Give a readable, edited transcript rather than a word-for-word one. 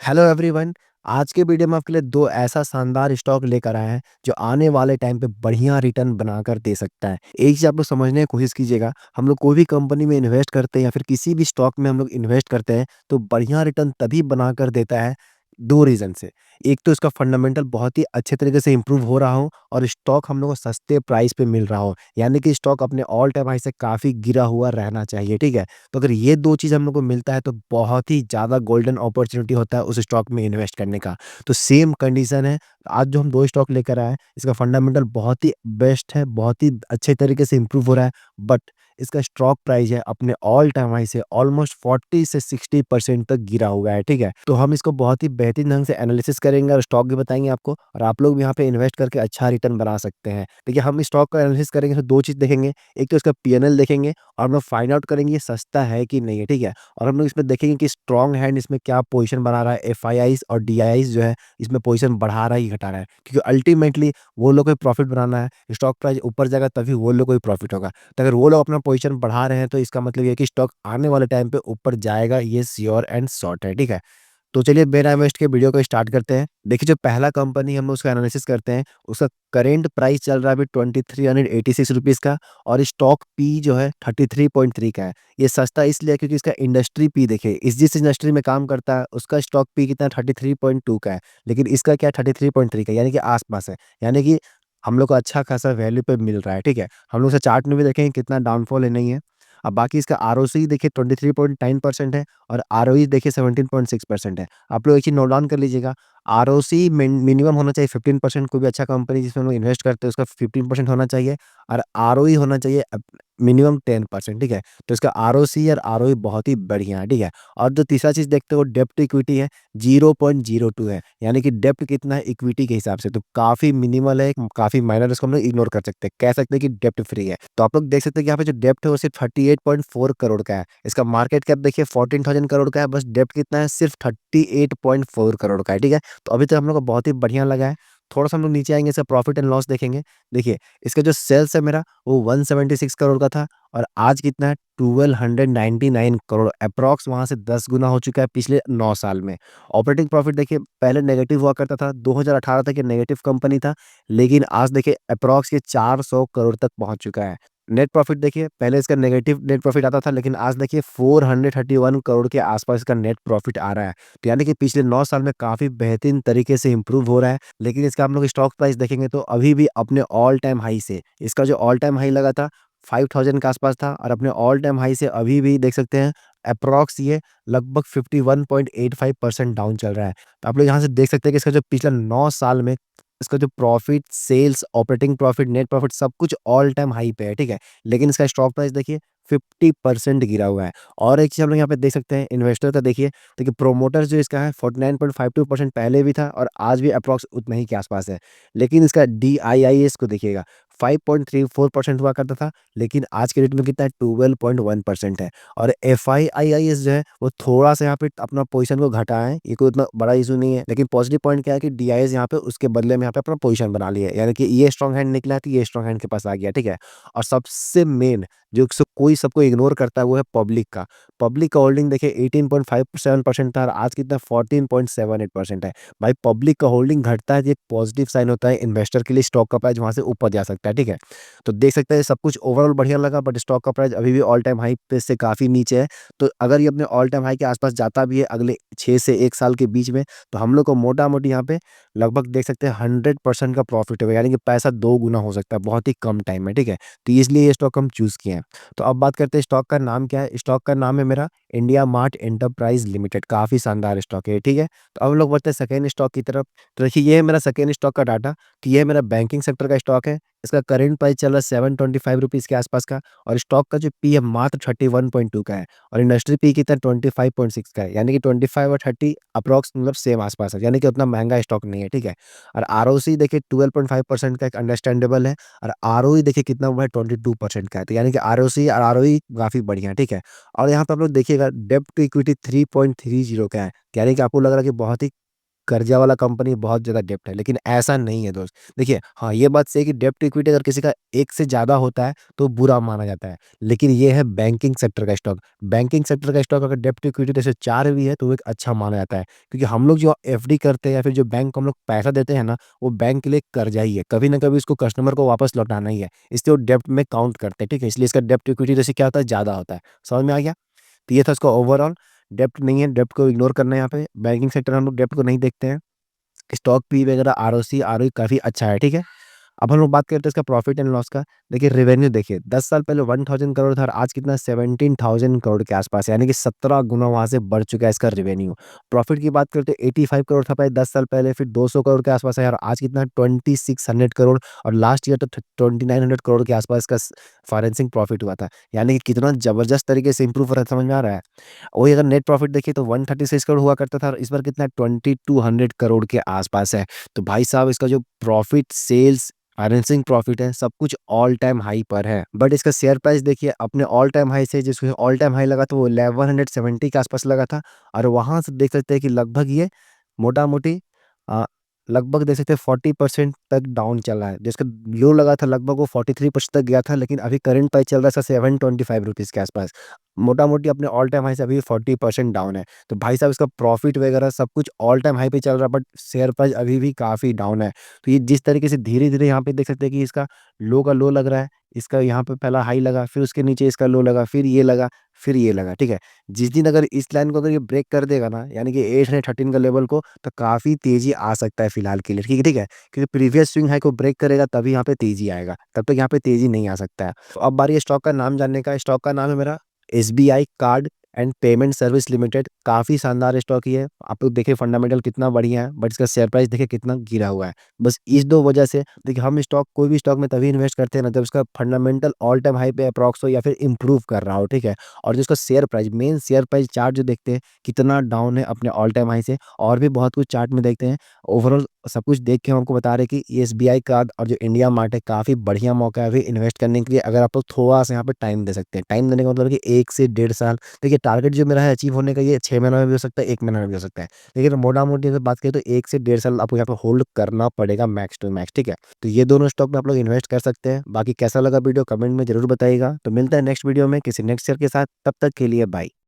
Hello everyone. आज के video में आपके लिए दो ऐसा शानदार स्टॉक लेकर आए हैं जो आने वाले टाइम पे बढ़िया रिटर्न बनाकर दे सकता है। एक चीज़ आप लोग समझने की कोशिश कीजिएगा, हम लोग कोई भी कंपनी में इन्वेस्ट करते हैं या फिर किसी भी स्टॉक में हम लोग इन्वेस्ट करते हैं तो बढ़िया रिटर्न तभी बनाकर देता है। दो रीज़न से, एक तो इसका फंडामेंटल बहुत ही अच्छे तरीके से इम्प्रूव हो रहा हो और स्टॉक हम लोग को सस्ते प्राइस पे मिल रहा हो, यानी कि स्टॉक अपने ऑल टाइम हाई से काफ़ी गिरा हुआ रहना चाहिए, ठीक है? तो अगर ये 2 चीज़ हम लोग को मिलता है तो बहुत ही ज़्यादा गोल्डन अपॉर्च्युनिटी होता है उस स्टॉक में इन्वेस्ट करने का। तो सेम कंडीशन है, आज जो हम 2 स्टॉक लेकर आए हैं, इसका फंडामेंटल बहुत ही बेस्ट है, बहुत ही अच्छे तरीके से इम्प्रूव हो रहा है, बट इसका स्टॉक प्राइस है अपने ऑल टाइम हाई से ऑलमोस्ट 40 से 60% तक गिरा हुआ है, ठीक है? तो हम इसको बहुत ही बेहतरीन ढंग से एनालिसिस करेंगे और स्टॉक भी बताएँगे आपको और आप लोग भी यहाँ पे इन्वेस्ट करके अच्छा रिटर्न बना सकते हैं। देखिए, हम इस स्टॉक का एनालिसिस करेंगे तो 2 चीज़ देखेंगे, एक तो इसका पीएनएल देखेंगे और हम लोग फाइंड आउट करेंगे ये सस्ता है कि नहीं है, ठीक है? और हम लोग इसमें देखेंगे कि स्ट्रॉन्ग हैंड इसमें क्या पोजीशन बना रहा है, एफआईआईज़ और डीआईआईज़ जो है इसमें पोजीशन बढ़ा रहा है या घटा रहा है। क्योंकि अल्टीमेटली वो लोग को प्रॉफिट बनाना है, स्टॉक प्राइस ऊपर जाएगा तभी वो लोग को भी प्रॉफिट होगा। तो अगर वो लोग अपना पोजीशन बढ़ा रहे हैं तो इसका मतलब ये है कि स्टॉक आने वाले टाइम पे ऊपर जाएगा, ये श्योर एंड शॉर्ट है, ठीक है? तो चलिए बिना इन्वेस्ट के वीडियो को स्टार्ट करते हैं। देखिए, जो पहला कंपनी हम उसका एनालिसिस करते हैं, उसका करेंट प्राइस चल रहा है अभी ₹2386 का और स्टॉक पी जो है 33.3 का है। ये सस्ता इसलिए है क्योंकि इसका इंडस्ट्री पी देखिए, इस जिस इंडस्ट्री में काम करता है उसका स्टॉक पी कितना 33.2 का है, लेकिन इसका क्या 33.3 का है, यानी कि आस-पास है। यानी कि हम लोग को अच्छा खासा वैल्यू पे मिल रहा है, ठीक है? हम लोग इसे चार्ट में भी देखेंगे कितना डाउनफॉल है, नहीं है। अब बाकी इसका आरओसी देखिए 23.9% है और आरओई देखिए 17.6% है। आप लोग एक चीज़ नोट डाउन कर लीजिएगा, आरओसी मिनिमम होना चाहिए 15%, कोई भी अच्छा कंपनी जिसमें हम लोग इन्वेस्ट करते हैं उसका 15% होना चाहिए और आरओई होना चाहिए मिनिमम 10%, ठीक है? तो इसका आरओसी और आरओई बहुत ही बढ़िया है, ठीक है? और जो तीसरा चीज़ देखते हो डेब्ट टू इक्विटी है, 0.02 है, यानी कि डेब्ट कितना है इक्विटी के हिसाब से, तो काफ़ी मिनिमल है, काफ़ी माइनर, इसको हम लोग इग्नोर कर सकते हैं, कह सकते हैं कि डेब्ट फ्री है। तो आप लोग देख सकते हैं कि यहाँ पे जो डेब्ट है वो सिर्फ 38.4 करोड़ का है। इसका मार्केट कैप देखिए 14,000 करोड़ का है, बस डेब्ट कितना है सिर्फ 38.4 करोड़ का है, ठीक है? तो अभी तक हम लोग को बहुत ही बढ़िया लगा है। थोड़ा-सा हम लोग नीचे आएँगे, इसका प्रॉफिट एंड लॉस देखेंगे। देखिए, इसका जो सेल्स है मेरा वो 176 करोड़ का था और आज कितना है 1299 करोड़, एप्रॉक्स वहाँ से 10 गुना हो चुका है पिछले 9 साल में। ऑपरेटिंग प्रॉफिट देखिए पहले नेगेटिव हुआ करता था, 2018 तक ये नेगेटिव कंपनी था, लेकिन आज देखिए एप्रॉक्स ये 400 करोड़ तक पहुँच चुका है। नेट प्रॉफिट देखिए, पहले इसका नेगेटिव नेट प्रॉफिट आता था, लेकिन आज देखिए 431 करोड़ के आसपास इसका नेट प्रॉफिट आ रहा है। तो यानी कि पिछले 9 साल में काफ़ी बेहतरीन तरीके से इम्प्रूव हो रहा है। लेकिन इसका हम लोग स्टॉक प्राइस देखेंगे तो अभी भी अपने ऑल टाइम हाई से, इसका जो ऑल टाइम हाई लगा था 5000 के आसपास था और अपने ऑल टाइम हाई से अभी भी देख सकते हैं एप्रॉक्स ये लगभग 51.85% डाउन चल रहा है। तो आप लोग यहाँ से देख सकते हैं कि इसका जो पिछला 9 साल में इसका जो profit, sales, operating profit, net profit सब कुछ ऑल टाइम हाई पे है, ठीक है? लेकिन इसका स्टॉक प्राइस देखिए 50% गिरा हुआ है। और एक चीज़ हम लोग यहाँ पे देख सकते हैं इन्वेस्टर का देखिए प्रोमोटर्स जो इसका है 49.52% पहले भी था और आज भी अप्रॉक्स उतना ही के आसपास है। लेकिन इसका डीआईआईएस को देखिएगा 5.34% हुआ करता था, लेकिन आज के डेट में कितना है 12.1% है। और एफआईआईएस जो है वो थोड़ा-सा यहाँ पे अपना पोज़ीशन को घटा है, ये कोई उतना बड़ा इश्यू नहीं है। लेकिन पॉजिटिव पॉइंट क्या है कि डीआईएस यहाँ पे उसके बदले में यहाँ पे अपना पोज़ीशन बना लिया है। यानी कि ये स्ट्रॉन्ग हैंड निकला है तो ये स्ट्रॉन्ग हैंड के पास आ गया, ठीक है? और सबसे मेन जो कोई सबको इग्नोर करता है वो है पब्लिक का। पब्लिक का होल्डिंग देखिए 18.57% था और आज कितना 14.78% है। भाई पब्लिक का होल्डिंग घटता है तो ये एक पॉजिटिव साइन होता है इन्वेस्टर के लिए, स्टॉक का प्राइस वहाँ से ऊपर जा सकता है, ठीक है? तो देख सकते हैं सब कुछ ओवरऑल बढ़िया लगा, बट स्टॉक का प्राइस अभी भी ऑल टाइम हाई पे से काफ़ी नीचे है। तो अगर ये अपने ऑल टाइम हाई के आसपास जाता भी है अगले 6 से 1 साल के बीच में, तो हम लोग को मोटा-मोटी यहाँ पे लगभग देख सकते हैं 100% का प्रॉफिट होगा, यानी कि पैसा 2 गुना हो सकता है बहुत ही कम टाइम में, ठीक है? तो इसलिए ये स्टॉक हम चूज़ किए हैं। तो अब बात करते हैं स्टॉक का नाम क्या है? स्टॉक का नाम है मेरा इंडिया मार्ट एंटरप्राइज़ लिमिटेड, काफ़ी शानदार स्टॉक है, ठीक है? तो अब हम लोग बढ़ते हैं सेकंड स्टॉक की तरफ। तो देखिए ये है मेरा सेकंड स्टॉक का डाटा, कि ये मेरा बैंकिंग सेक्टर का स्टॉक है। इसका करंट प्राइस चल रहा है ₹725 के आसपास का और स्टॉक का जो पी है मात्र 31.2 का है और इंडस्ट्री पी कितना 25.6 का है, यानी कि 25 और 30 अप्रॉक्स मतलब सेम आसपास है, यानी कि उतना महँगा स्टॉक नहीं है, ठीक है? और आरओसी देखिए 12.5% का एक अंडरस्टैंडेबल है और आरओई देखिए कितना हुआ है 22% का है, तो यानी कि आरओसी और आरओई काफ़ी बढ़िया है, ठीक है? और यहाँ पे आप लोग देखिएगा डेब्ट टू इक्विटी 3.30 का है, यानी कि आपको लग रहा है कि बहुत ही कर्जा वाला कंपनी, बहुत ज़्यादा डेब्ट है, लेकिन ऐसा नहीं है दोस्त। देखिए, हाँ, ये बात सही है कि डेब्ट टू इक्विटी अगर किसी का 1 से ज़्यादा होता है, तो बुरा माना जाता है। लेकिन ये है बैंकिंग सेक्टर का स्टॉक। बैंकिंग सेक्टर का स्टॉक अगर डेब्ट टू इक्विटी जैसे 4 भी है, तो वो एक अच्छा माना जाता है। क्योंकि हम लोग जो एफडी करते हैं या फिर जो बैंक को हम लोग पैसा देते हैं ना, वो बैंक के लिए कर्जा ही है। कभी ना कभी उसको कस्टमर को वापस लौटाना ही है। इसलिए वो डेब्ट में काउंट करते हैं, ठीक है? इसलिए इसका डेब्ट टू इक्विटी रेशियो क्या होता है? ज़्यादा होता है। समझ में आ गया? तो ये था इसका ओवरऑल। डेब्ट नहीं है, डेब्ट को इग्नोर करना है यहाँ पे। बैंकिंग सेक्टर में हम लोग डेब्ट को नहीं देखते हैं। स्टॉक पी वगैरह आरओसी, आरओई काफ़ी अच्छा है, ठीक है? अब हम लोग बात करते हैं इसका प्रॉफिट एंड लॉस का। देखिए रेवेन्यू देखिए 10 साल पहले 1000 करोड़ था और आज कितना 17,000 करोड़ के आसपास है, यानी कि 17 गुना वहाँ से बढ़ चुका है इसका रेवेन्यू। प्रॉफिट की बात करते हैं 85 करोड़ था पहले 10 साल पहले, फिर 200 करोड़ के आसपास है यार, आज कितना 2600 करोड़ और लास्ट ईयर तो 2900 करोड़ के आसपास का फाइनेंसिंग प्रॉफिट हुआ था। यानी कि कितना ज़बरदस्त तरीके से इंप्रूव हो रहा है, समझ में आ रहा है? वही अगर नेट प्रॉफिट देखिए तो 136 करोड़ हुआ करता था और इस बार कितना 2200 करोड़ के आसपास है। तो भाई साहब इसका जो प्रॉफिट, सेल्स, फाइनेंसिंग प्रॉफिट है, सब कुछ ऑल टाइम हाई पर है। बट इसका शेयर प्राइस देखिए अपने ऑल टाइम हाई से, जिसको ऑल टाइम हाई लगा था वो 1170 के आसपास लगा था और वहाँ से देख सकते हैं कि लगभग ये मोटा-मोटी अ, लगभग देख सकते हैं 40% तक डाउन चला है। जिसका लो लगा था लगभग वो 43% तक गया था, लेकिन अभी करंट प्राइस चल रहा है इसका 725 रुपीज़ के आसपास। मोटा-मोटी अपने ऑल टाइम हाई से अभी 40% डाउन है। तो भाई साहब इसका प्रॉफिट वगैरह सब कुछ ऑल टाइम हाई पे चल रहा है, बट शेयर प्राइस अभी भी काफ़ी डाउन है। तो ये जिस तरीके से धीरे-धीरे यहाँ पे देख सकते हैं कि इसका लो का लो लग रहा है, इसका यहाँ पे पहला हाई लगा, फिर उसके नीचे इसका लो लगा, फिर ये लगा, फिर ये लगा, ठीक है? जिस दिन अगर इस लाइन को अगर ये ब्रेक कर देगा ना, यानी कि 813 का लेवल को, तो काफ़ी तेज़ी आ सकता है फिलहाल के लिए, ठीक है? क्योंकि प्रीवियस स्विंग हाई को ब्रेक करेगा तभी यहाँ पे तेज़ी आएगा, तब तक यहाँ पे तेज़ी नहीं आ सकता है। तो अब बारी है स्टॉक का नाम जानने का। स्टॉक का नाम है मेरा SBI card and payment service limited. काफ़ी शानदार स्टॉक ही है। आप लोग देखिए फंडामेंटल कितना बढ़िया है, बट इसका शेयर प्राइस देखिए कितना गिरा हुआ है। बस इस 2 वजह से देखिए हम स्टॉक, कोई भी स्टॉक में तभी इन्वेस्ट करते हैं ना जब उसका फंडामेंटल ऑल टाइम हाई पे अप्रॉक्स हो या फिर इम्प्रूव कर रहा हो, ठीक है? और जो उसका share price, main share price chart जो देखते हैं कितना डाउन है अपने ऑल टाइम हाई से, और भी बहुत कुछ चार्ट में देखते हैं। ओवरऑल सब कुछ देख के हम आपको बता रहे हैं कि ये एसबीआई कार्ड और जो इंडिया मार्ट है काफ़ी बढ़िया मौका है अभी इन्वेस्ट करने के लिए, अगर आप लोग थोड़ा-सा यहाँ पे टाइम दे सकते हैं। टाइम देने का मतलब है कि 1 से डेढ़ साल। देखिए टारगेट जो मेरा है अचीव होने का, ये 6 महीनों में भी हो सकता है, 1 महीना में भी हो सकता है। लेकिन मोटा-मोटी अगर बात करें तो 1 से डेढ़ साल आपको यहाँ पे होल्ड करना पड़ेगा मैक्स टू मैक्स, ठीक है? तो ये दोनों स्टॉक में आप लोग इन्वेस्ट कर सकते हैं। बाकी कैसा लगा वीडियो कमेंट में ज़रूर बताइएगा। तो मिलते हैं नेक्स्ट वीडियो में किसी नेक्स्ट शेयर के साथ, तब तक के लिए बाय।